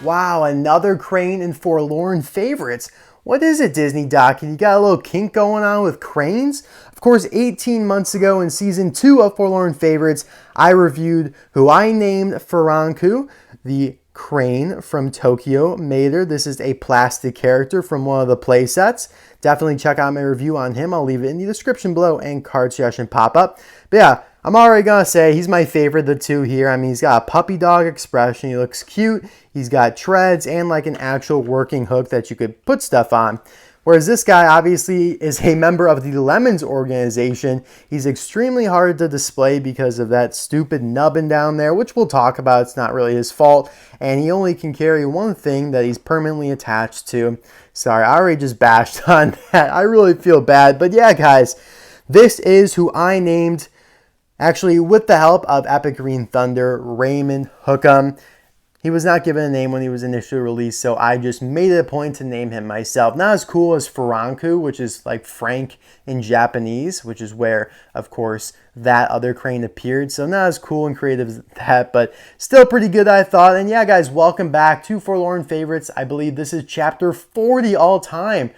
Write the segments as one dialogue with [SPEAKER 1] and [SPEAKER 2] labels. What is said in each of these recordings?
[SPEAKER 1] Wow, another crane in Forlorn Favorites. What is it, Disney Doc? You got a little kink going on with cranes? Of course, 18 months ago in season 2 of Forlorn Favorites, I reviewed who I named Furanku, the crane from Tokyo Mater. This is a plastic character from one of the play sets. Definitely check out my review on him. I'll leave it in the description below and card suggestion pop up. But yeah, I'm already going to say he's my favorite of the two here. I mean, he's got a puppy dog expression. He looks cute. He's got treads and like an actual working hook that you could put stuff on. Whereas this guy obviously is a member of the Lemons organization. He's extremely hard to display because of that stupid nubbin down there, which we'll talk about. It's not really his fault. And he only can carry one thing that he's permanently attached to. Sorry, I already just bashed on that. I really feel bad. But yeah, guys, this is who I named, actually with the help of Epic Green Thunder, Raymond Hookem. He was not given a name when he was initially released, so I just made it a point to name him myself. Not as cool as Furanku, which is like Frank in Japanese, which is where, of course, that other crane appeared. So not as cool and creative as that, but still pretty good, I thought. And yeah, guys, welcome back to Forlorn Favorites. I believe this is chapter 40 all time.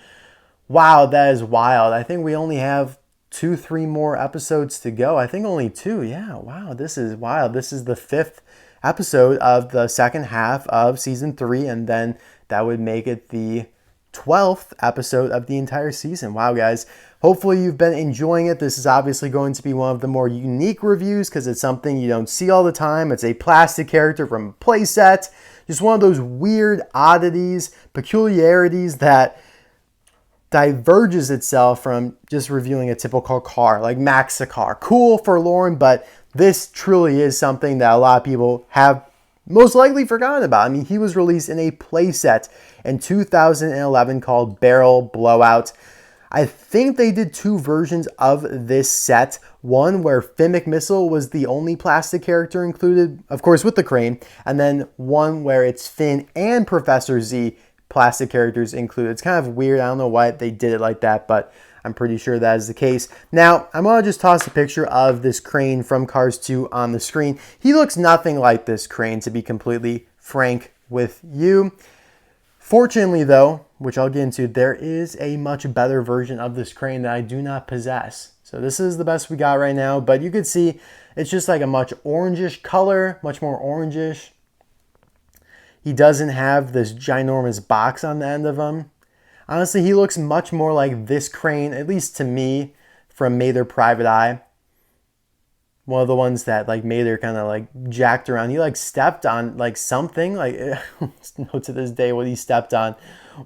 [SPEAKER 1] Wow, that is wild. I think we only have 2-3 more episodes to go. I think only 2. Yeah, wow, this is wild. This is the 5th episode of the second half of season 3, and then that would make it the 12th episode of the entire season. Wow, guys. Hopefully you've been enjoying it. This is obviously going to be one of the more unique reviews because it's something you don't see all the time. It's a plastic character from a playset. Just one of those weird oddities, peculiarities that diverges itself from just reviewing a typical car, like Maxicar. Cool, forlorn, but this truly is something that a lot of people have most likely forgotten about. I mean, he was released in a playset in 2011 called Barrel Blowout. I think they did 2 versions of this set. One where Finn McMissile was the only plastic character included, of course with the crane, and then one where it's Finn and Professor Z plastic characters included. It's kind of weird. I don't know why they did it like that, but I'm pretty sure that is the case. Now, I'm going to just toss a picture of this crane from Cars 2 on the screen. He looks nothing like this crane, to be completely frank with you. Fortunately, though, which I'll get into, there is a much better version of this crane that I do not possess. So this is the best we got right now, but you could see it's just like a much orangish color, much more orangish. He doesn't have this ginormous box on the end of him. Honestly, he looks much more like this crane, at least to me, from Mater Private Eye. One of the ones that like Mater kind of like jacked around. He like stepped on like something. Like, I don't know to this day what he stepped on.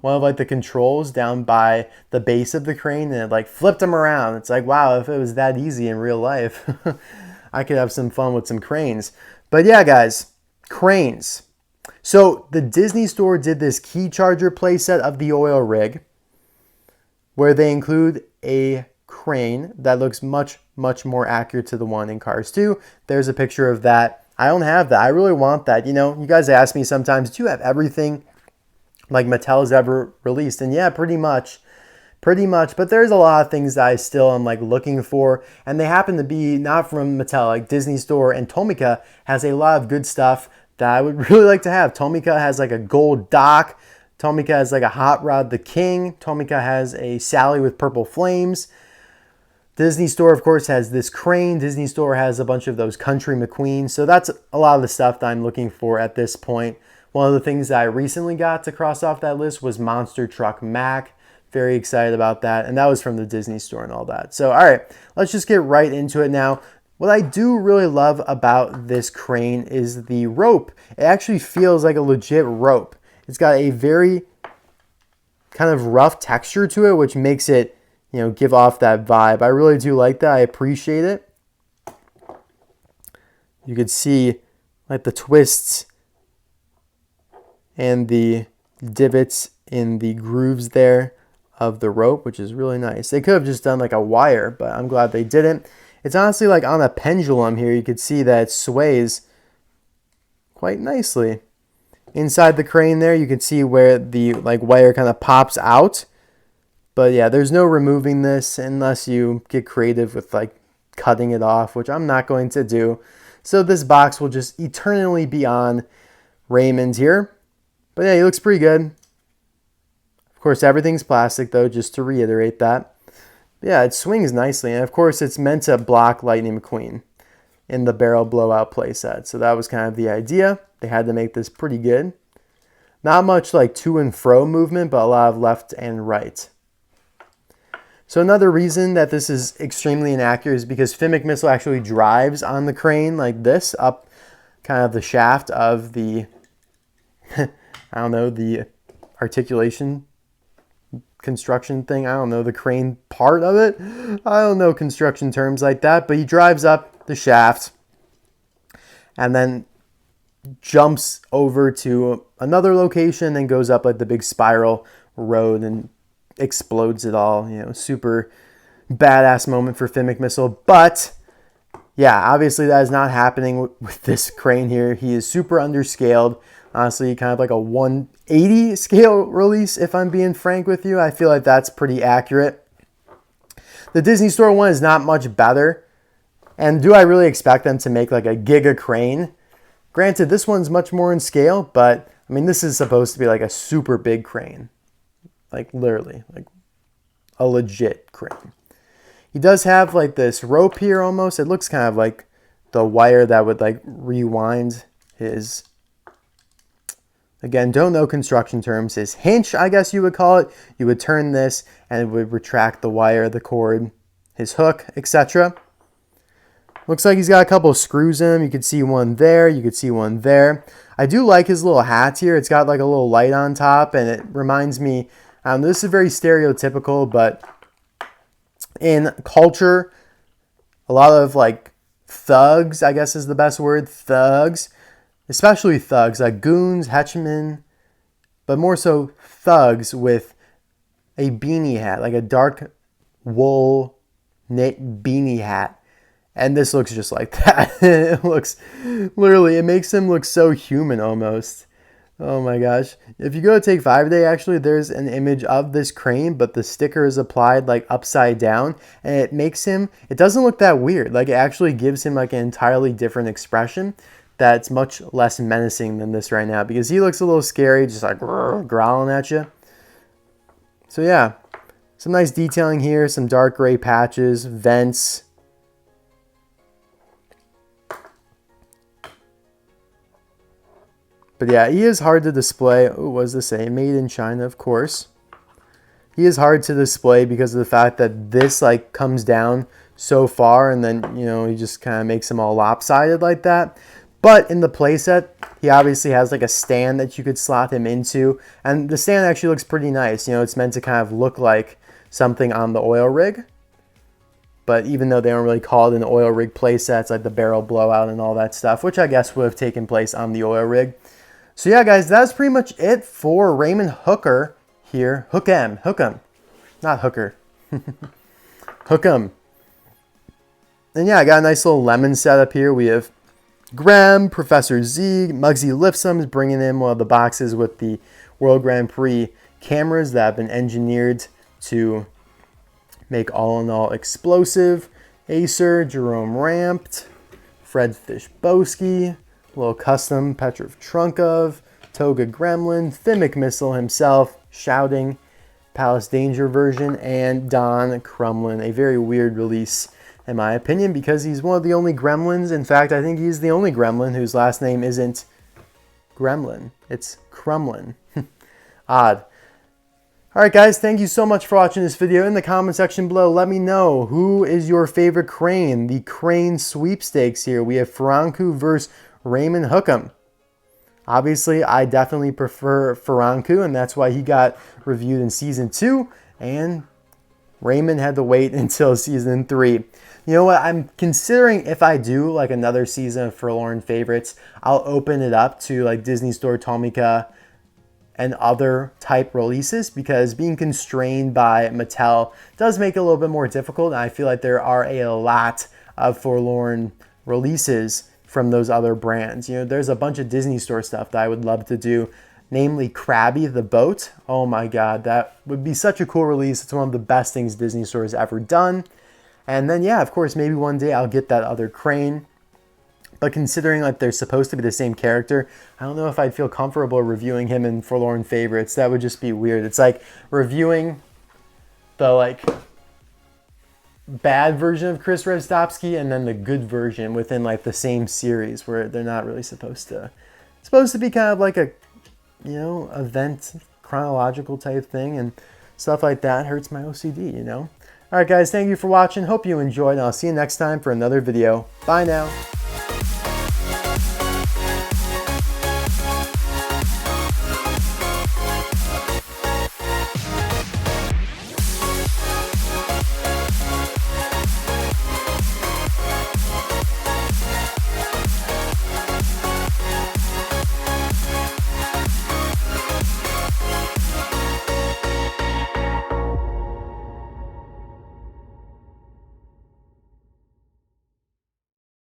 [SPEAKER 1] One of like the controls down by the base of the crane, and it like flipped him around. It's like, wow, if it was that easy in real life, I could have some fun with some cranes. But yeah, guys, cranes. So the Disney Store did this key charger playset of the oil rig where they include a crane that looks much, much more accurate to the one in Cars 2. There's a picture of that. I don't have that. I really want that. You know, you guys ask me sometimes, do you have everything like Mattel has ever released? And yeah, pretty much. But there's a lot of things that I still am like looking for. And they happen to be not from Mattel. Like Disney Store and Tomica has a lot of good stuff that I would really like to have. Tomica has like a gold dock. Tomica has like a Hot Rod the King. Tomica has a Sally with purple flames. Disney Store, of course, has this crane. Disney Store has a bunch of those Country McQueens. So that's a lot of the stuff that I'm looking for at this point. One of the things that I recently got to cross off that list was Monster Truck Mac. Very excited about that. And that was from the Disney Store and all that. So, all right, let's just get right into it now. What I do really love about this crane is the rope. It actually feels like a legit rope. It's got a very kind of rough texture to it, which makes it, you know, give off that vibe. I really do like that. I appreciate it. You could see like the twists and the divots in the grooves there of the rope, which is really nice. They could have just done like a wire, but I'm glad they didn't. It's honestly like on a pendulum here. You could see that it sways quite nicely. Inside the crane there, you can see where the like wire kind of pops out. But yeah, there's no removing this unless you get creative with like cutting it off, which I'm not going to do. So this box will just eternally be on Raymond here. But yeah, he looks pretty good. Of course, everything's plastic though, just to reiterate that. But yeah, it swings nicely. And of course, it's meant to block Lightning McQueen in the Barrel Blowout playset. So that was kind of the idea. They had to make this pretty good. Not much like to and fro movement, but a lot of left and right. So another reason that this is extremely inaccurate is because Finn Missile actually drives on the crane like this, up kind of the shaft of the, I don't know, the articulation construction thing. I don't know, the crane part of it. I don't know construction terms like that, but he drives up the shaft and then jumps over to another location and goes up like the big spiral road and explodes it all. You know, super badass moment for Finn Missile. But yeah, obviously that is not happening with this crane here. He is super underscaled. Honestly, kind of like a 180 scale release, if I'm being frank with you. I feel like that's pretty accurate. The Disney Store one is not much better. And do I really expect them to make like a giga crane? Granted, this one's much more in scale, but I mean, this is supposed to be like a super big crane. Like literally, like a legit crane. He does have like this rope here almost. It looks kind of like the wire that would like rewind his, again, don't know construction terms, his hinge, I guess you would call it. You would turn this and it would retract the wire, the cord, his hook, etc. Looks like he's got a couple of screws in him. You could see one there. You could see one there. I do like his little hat here. It's got like a little light on top, and it reminds me, this is very stereotypical, but in culture, a lot of like thugs, I guess is the best word, thugs, especially thugs, like goons, henchmen, but more so thugs with a beanie hat, like a dark wool knit beanie hat. And this looks just like that. It looks, literally, it makes him look so human almost. Oh my gosh. If you go to Take 5 Day, actually, there's an image of this crane, but the sticker is applied like upside down. And it makes him, it doesn't look that weird. Like it actually gives him like an entirely different expression that's much less menacing than this right now. Because he looks a little scary, just like growling at you. So yeah, some nice detailing here. Some dark gray patches, vents. But yeah, he is hard to display. Oh, what does this say? Made in China, of course. He is hard to display because of the fact that this like comes down so far and then, you know, he just kind of makes them all lopsided like that. But in the playset, he obviously has like a stand that you could slot him into. And the stand actually looks pretty nice. You know, it's meant to kind of look like something on the oil rig. But even though they don't really call it an oil rig playset, it's like the Barrel Blowout and all that stuff, which I guess would have taken place on the oil rig. So yeah, guys, that's pretty much it for Raymond Hooker here. Hookem, not Hooker. Hookem. And yeah, I got a nice little lemon setup here. We have Graham, Professor Z, Muggsy Lipsom's bringing in one of the boxes with the World Grand Prix cameras that have been engineered to make all in all explosive. Acer, Jerome Ramped, Fred Fishbowski, little custom Petrov Trunkov, Toga Gremlin, Finn Missile himself, Shouting, Palace Danger version, and Don Crumlin. A very weird release, in my opinion, because he's one of the only Gremlins. In fact, I think he's the only Gremlin whose last name isn't Gremlin. It's Crumlin. Odd. Alright guys, thank you so much for watching this video. In the comment section below, let me know who is your favorite crane. The crane sweepstakes here. We have Franku versus Raymond Hookem. Obviously, I definitely prefer Franku, and that's why he got reviewed in Season 2, and Raymond had to wait until Season 3. You know what? I'm considering if I do like another season of Forlorn Favorites, I'll open it up to like Disney Store Tomica and other type releases, because being constrained by Mattel does make it a little bit more difficult, and I feel like there are a lot of Forlorn releases from those other brands. You know, there's a bunch of Disney Store stuff that I would love to do, namely Krabby the boat. Oh my god, that would be such a cool release. It's one of the best things Disney Store has ever done. And then yeah, of course, maybe one day I'll get that other crane. But considering like they're supposed to be the same character, I don't know if I'd feel comfortable reviewing him in Forlorn Favorites. That would just be weird. It's like reviewing the like bad version of Chris Rostopski and then the good version within like the same series where they're not really supposed to. It's supposed to be kind of like a, you know, event chronological type thing, and stuff like that hurts my OCD, you know. All right, guys, thank you for watching. Hope you enjoyed, and I'll see you next time for another video. Bye now.